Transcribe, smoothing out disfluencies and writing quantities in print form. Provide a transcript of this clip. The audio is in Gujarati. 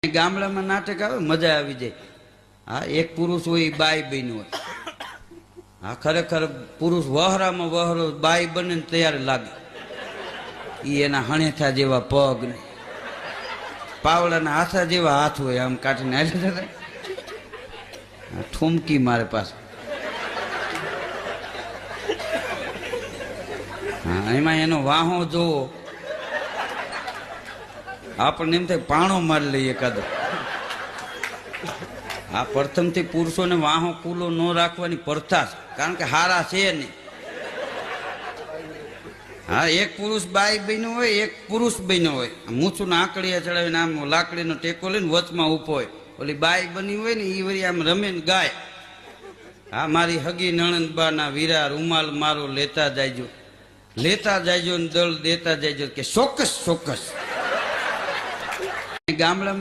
ગામડામાં નાટક આવે મજા આવી જાય. હા, એક પુરુષ હોય એ બાઈ બન્યું હોય. હા, ખરેખર પુરુષ વહરામાં વહરો બાઈ બને ને તૈયાર લાગે. ઈ એના હણેથા જેવા પગ ને પાવડાના હાથા જેવા હાથ હોય, આમ કાઢીને હાલી જતા ઠુમકી મારે પાસે. હા, એમાં એનો વાહો જોવો આપણને એમ થાય પાણો મારી લઈએ એકાદો. આ પ્રથમથી પુરુષોને વાહો કુલો ન રાખવાની પ્રથા છે, કારણ કે હારા છે નહીં. હા, એક પુરુષ બાઈ બન્યો હોય, એક પુરુષ બન્યો હોય, મૂછું આંકડીએ ચડાવીને આમ લાકડીનો ટેકો લઈને વચમાં ઉભો હોય. ઓલી બાઈ બની હોય ને એ વળી આમ રમે ને ગાય, હા, મારી હગી નણંદબાના વીરા રૂમાલ મારો લેતા જાયજો ને દળ દેતા જાયજો, કે ચોક્કસ ચોક્કસ. ગામડામાં